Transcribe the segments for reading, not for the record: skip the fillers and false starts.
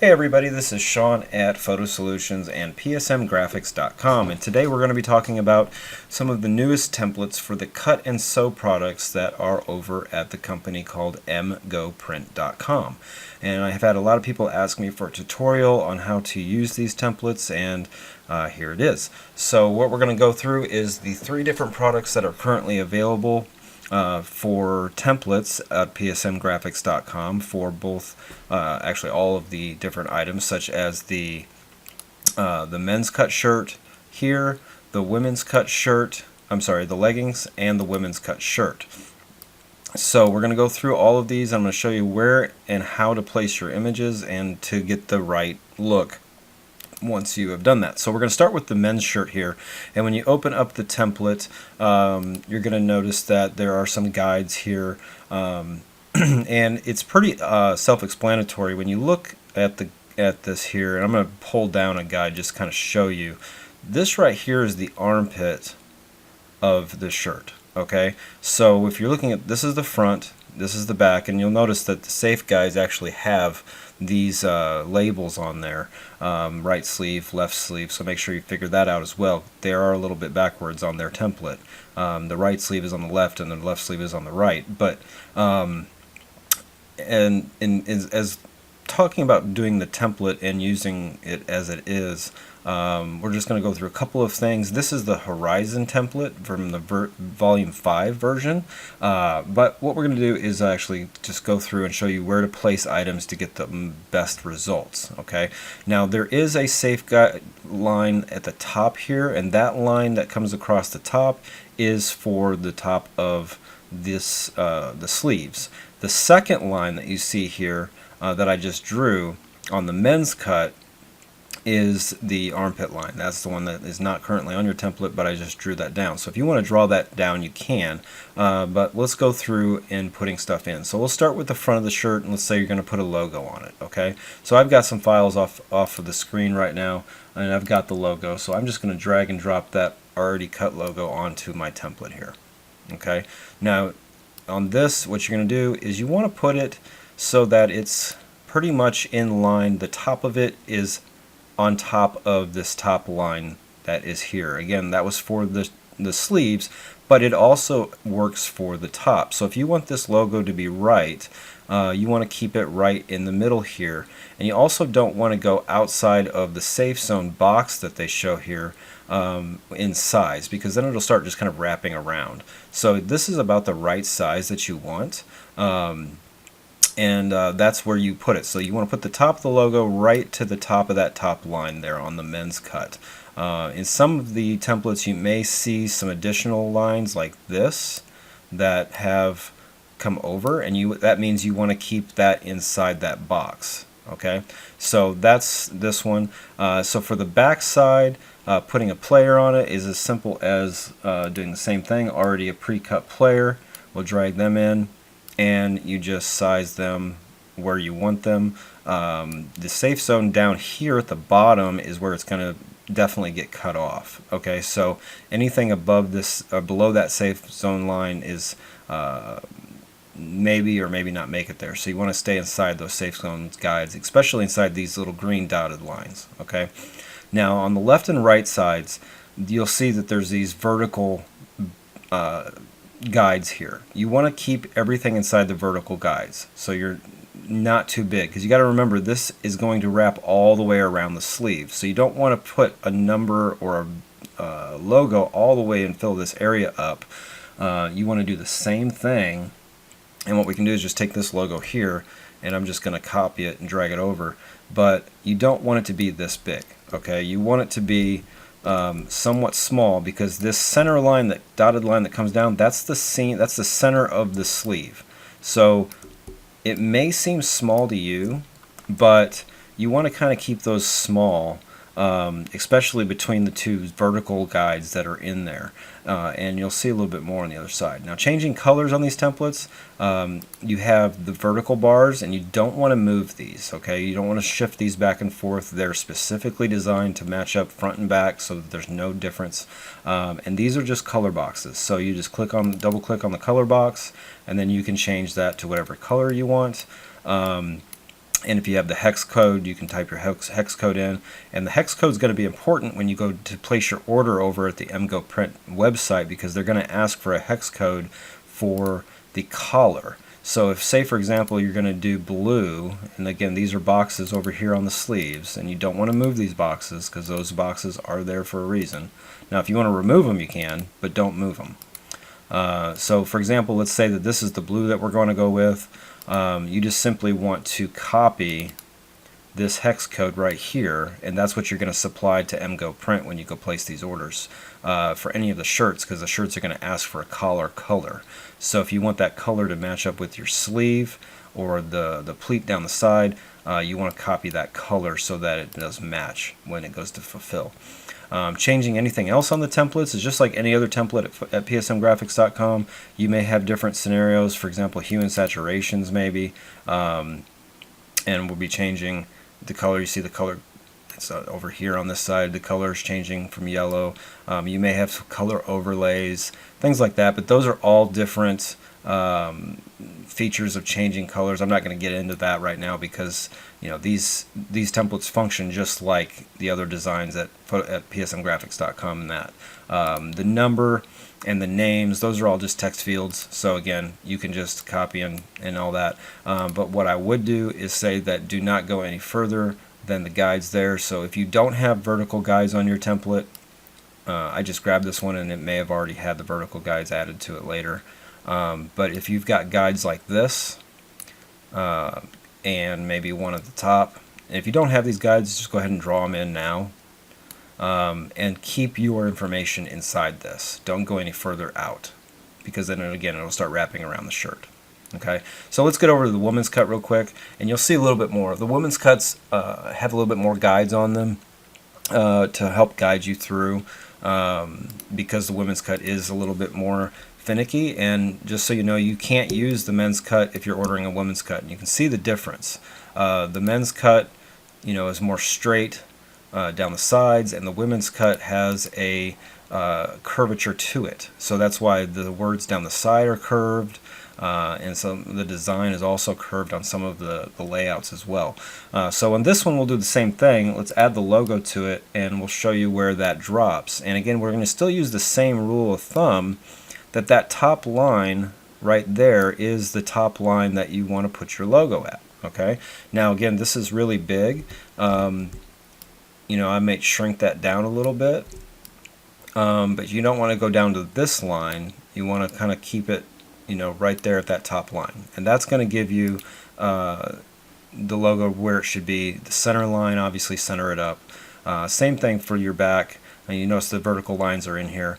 Hey everybody, this is Sean at Photo Solutions and PSMgraphics.com, and today we're going to be talking about some of the newest templates for the cut and sew products that are over at the company called mgoprint.com. And I have had a lot of people ask me for a tutorial on how to use these templates, and here it is. So what we're going to go through is the 3 different products that are currently available for templates at psmgraphics.com for both, actually all of the different items, such as the men's cut shirt here, the women's cut shirt, the leggings, and the women's cut shirt. So we're going to go through all of these. I'm going to show you where and how to place your images and to get the right look once you have done that. So we're going to start with the men's shirt here, and when you open up the template, you're going to notice that there are some guides here, and it's pretty self-explanatory. When you look at this here, and I'm going to pull down a guide just to kind of show you, this right here is the armpit of the shirt. Okay, so if you're looking at, this is the front, this is the back, and you'll notice that the safe guides actually have these labels on there, right sleeve, left sleeve, so make sure you figure that out as well. They are a little bit backwards on their template. The right sleeve is on the left and the left sleeve is on the right, but as talking about doing the template and using it as it is, we're just going to go through a couple of things. This is the Horizon template from the Volume 5 version, but what we're going to do is actually just go through and show you where to place items to get the best results. Okay, now there is a safe guide line at the top here, and that line that comes across the top is for the top of this the sleeves. The second line that you see here that I just drew on the men's cut is the armpit line. That's the one that is not currently on your template, but I just drew that down. So if you want to draw that down, you can, but let's go through and putting stuff in. So we'll start with the front of the shirt, and let's say you're going to put a logo on it. Okay, so I've got some files off of the screen right now, and I've got the logo, so I'm just going to drag and drop that already cut logo onto my template here. Okay, now on this, what you're going to do is you want to put it so that it's pretty much in line. The top of it is on top of this top line that is here. Again, that was for the sleeves, but it also works for the top. So if you want this logo to be right, you want to keep it right in the middle here, and you also don't want to go outside of the safe zone box that they show here in size, because then it'll start just kind of wrapping around. So this is about the right size that you want, and that's where you put it. So you want to put the top of the logo right to the top of that top line there on the men's cut. In some of the templates you may see some additional lines like this that have come over, and that means you want to keep that inside that box. Okay, so that's this one. So for the back side, putting a player on it is as simple as doing the same thing. Already a pre-cut player, we'll drag them in, and you just size them where you want them. The safe zone down here at the bottom is where it's going to definitely get cut off. Okay, so anything above this or below that safe zone line is maybe or maybe not make it there. So you want to stay inside those safe zone guides, especially inside these little green dotted lines. Okay, now on the left and right sides, you'll see that there's these vertical guides here. You want to keep everything inside the vertical guides, so you're not too big, because you got to remember this is going to wrap all the way around the sleeve. So you don't want to put a number or a logo all the way and fill this area up. You want to do the same thing, and what we can do is just take this logo here, and I'm just going to copy it and drag it over, but you don't want it to be this big. Okay, you want it to be somewhat small, because this center line, that dotted line that comes down, that's the center of the sleeve. So it may seem small to you, but you want to kind of keep those small, especially between the two vertical guides that are in there, and you'll see a little bit more on the other side. Now, changing colors on these templates, you have the vertical bars, and you don't want to move these. Okay, you don't want to shift these back and forth. They're specifically designed to match up front and back so that there's no difference, and these are just color boxes. So you just double click on the color box, and then you can change that to whatever color you want. And if you have the hex code, you can type your hex code in. And the hex code is going to be important when you go to place your order over at the MGO Print website, because they're going to ask for a hex code for the collar. So if, say for example, you're going to do blue, and again these are boxes over here on the sleeves, and you don't want to move these boxes because those boxes are there for a reason. Now if you want to remove them you can, but don't move them. So for example, let's say that this is the blue that we're going to go with. You just simply want to copy this hex code right here, and that's what you're going to supply to MGO Print when you go place these orders for any of the shirts, because the shirts are going to ask for a collar color. So if you want that color to match up with your sleeve or the pleat down the side, you want to copy that color so that it does match when it goes to fulfill. Changing anything else on the templates is just like any other template at psmgraphics.com. You may have different scenarios, for example hue and saturations maybe, and we'll be changing the color. You see the color, it's over here on this side, the color is changing from yellow. You may have color overlays, things like that, but those are all different features of changing colors. I'm not going to get into that right now because these templates function just like the other designs at psmgraphics.com, and that the number and the names, those are all just text fields, so again you can just copy and all that, but what I would do is say that do not go any further than the guides there. So if you don't have vertical guides on your template, I just grabbed this one and it may have already had the vertical guides added to it later. But if you've got guides like this, and maybe one at the top, and if you don't have these guides, just go ahead and draw them in now, and keep your information inside this. Don't go any further out, because then again it'll start wrapping around the shirt. Okay, so let's get over to the woman's cut real quick, and you'll see a little bit more. The woman's cuts have a little bit more guides on them to help guide you through, because the women's cut is a little bit more finicky. And just so you know, you can't use the men's cut if you're ordering a women's cut, and you can see the difference. The men's cut, is more straight down the sides, and the women's cut has a curvature to it. So that's why the words down the side are curved, and so the design is also curved on some of the layouts as well. So on this one we'll do the same thing. Let's add the logo to it, and we'll show you where that drops. And again, we're going to still use the same rule of thumb, that top line right there is the top line that you want to put your logo at. Okay, now again, this is really big. I may shrink that down a little bit, but you don't want to go down to this line. You want to kind of keep it right there at that top line, and that's going to give you the logo where it should be. The center line, obviously center it up. Same thing for your back, and you notice the vertical lines are in here.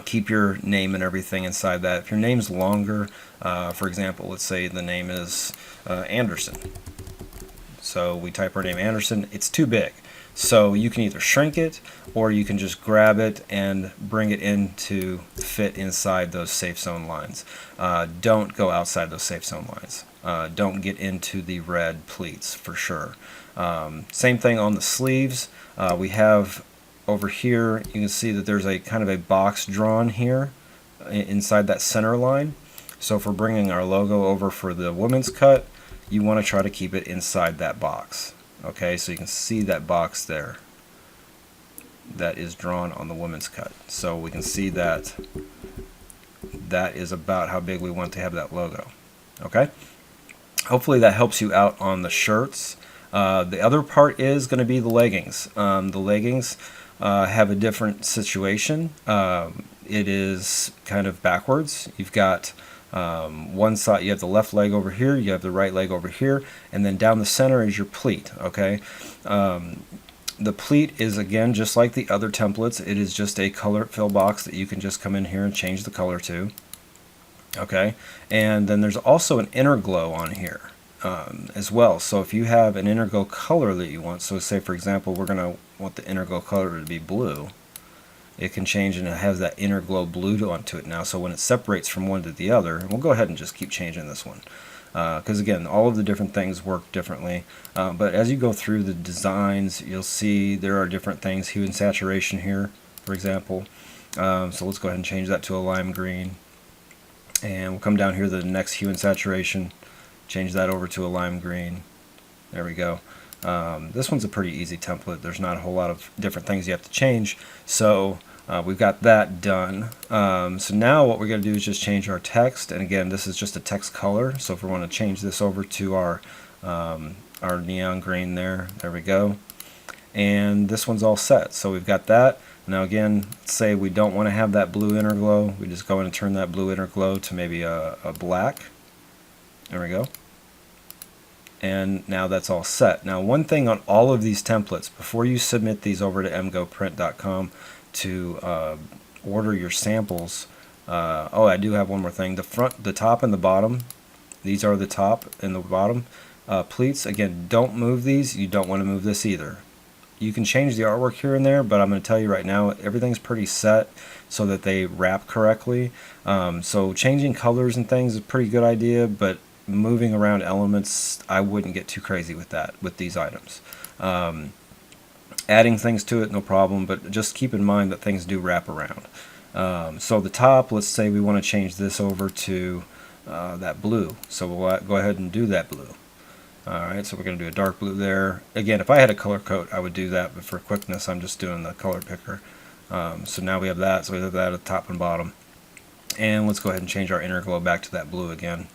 Keep your name and everything inside that. If your name's longer, for example, let's say the name is Anderson, so we type our name Anderson, it's too big. So you can either shrink it, or you can just grab it and bring it in to fit inside those safe zone lines. Don't go outside those safe zone lines. Don't get into the red pleats for sure. Same thing on the sleeves. We have over here, you can see that there's a kind of a box drawn here inside that center line. So if we're bringing our logo over for the women's cut, you want to try to keep it inside that box. Okay, so you can see that box there that is drawn on the women's cut. So we can see that that is about how big we want to have that logo. Okay, hopefully that helps you out on the shirts. The other part is going to be the leggings. The leggings have a different situation. It is kind of backwards. You've got one side, you have the left leg over here, you have the right leg over here, and then down the center is your pleat. Okay, the pleat is, again, just like the other templates. It is just a color fill box that you can just come in here and change the color to. Okay, and then there's also an inner glow on here as well. So if you have an inner glow color that you want, so say for example we're going to want the inner glow color to be blue, it can change and it has that inner glow blue onto it now. So when it separates from one to the other, and we'll go ahead and just keep changing this one, because again, all of the different things work differently. But as you go through the designs, you'll see there are different things. Hue and saturation here, for example. So let's go ahead and change that to a lime green, and we'll come down here to the next hue and saturation, change that over to a lime green, There we go. This one's a pretty easy template. There's not a whole lot of different things you have to change. So we've got that done. So now what we're going to do is just change our text. And again, this is just a text color. So if we want to change this over to our neon green there we go. And this one's all set. So we've got that. Now again, let's say we don't want to have that blue inner glow. We just go in and turn that blue inner glow to maybe a black. There we go. And now that's all set. Now one thing on all of these templates, before you submit these over to mgoprint.com to order your samples, oh, I do have one more thing. The top and the bottom, these are the top and the bottom pleats. Again, don't move these. You don't want to move this either. You can change the artwork here and there, but I'm going to tell you right now, everything's pretty set so that they wrap correctly. So changing colors and things is a pretty good idea, but moving around elements, I wouldn't get too crazy with that with these items. Adding things to it, no problem, but just keep in mind that things do wrap around. So the top, let's say we want to change this over to that blue, so we'll go ahead and do that blue. Alright, so we're going to do a dark blue there. Again, if I had a color coat, I would do that, but for quickness, I'm just doing the color picker. So now we have that, so we have that at the top and bottom. And let's go ahead and change our inner glow back to that blue again.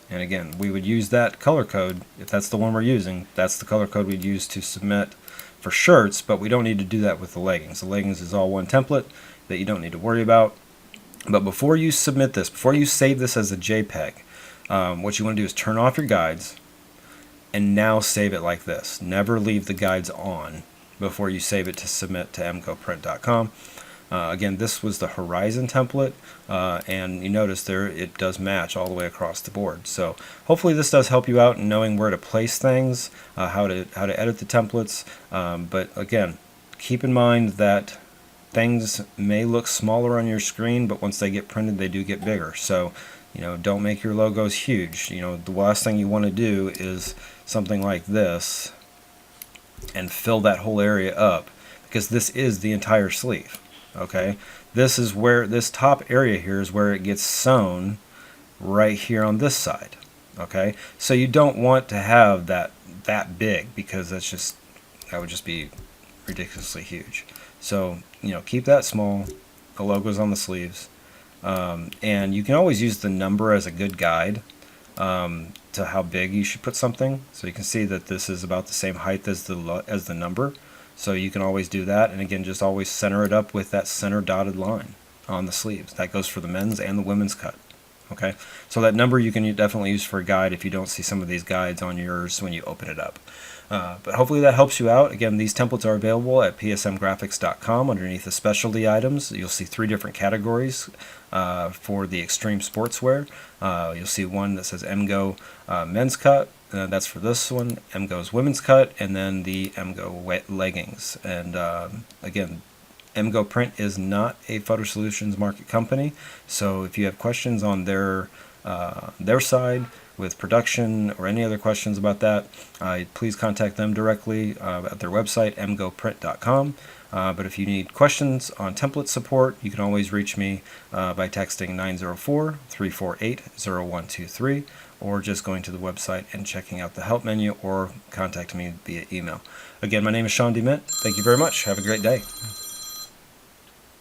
And again, we would use that color code, if that's the one we're using, that's the color code we'd use to submit for shirts, but we don't need to do that with the leggings. The leggings is all one template that you don't need to worry about. But before you submit this, before you save this as a JPEG, what you want to do is turn off your guides and now save it like this. Never leave the guides on before you save it to submit to mgoprint.com. Again, this was the Horizon template, and you notice there it does match all the way across the board. So hopefully this does help you out in knowing where to place things, how to edit the templates. But again, keep in mind that things may look smaller on your screen, but once they get printed, they do get bigger. So don't make your logos huge. The last thing you want to do is something like this and fill that whole area up, because this is the entire sleeve. Okay, this is where this top area here is where it gets sewn right here on this side. Okay, so you don't want to have that big, because that would just be ridiculously huge. So keep that small. The logo's on the sleeves. And you can always use the number as a good guide to how big you should put something. So you can see that this is about the same height as the number. So you can always do that. And again, just always center it up with that center dotted line on the sleeves. That goes for the men's and the women's cut. Okay, so that number you can definitely use for a guide if you don't see some of these guides on yours when you open it up. But hopefully that helps you out. Again, these templates are available at psmgraphics.com. Underneath the specialty items, you'll see 3 different categories for the extreme sportswear. You'll see one that says MGO men's cut. That's for this one. MGO's women's cut, and then the MGO leggings. And again, MGO Print is not a Photo Solutions Market company, so if you have questions on their side with production or any other questions about that, please contact them directly at their website, mgoprint.com. But if you need questions on template support, you can always reach me by texting 904-348-0123, or just going to the website and checking out the help menu, or contacting me via email. Again, my name is Sean DeMint. Thank you very much. Have a great day.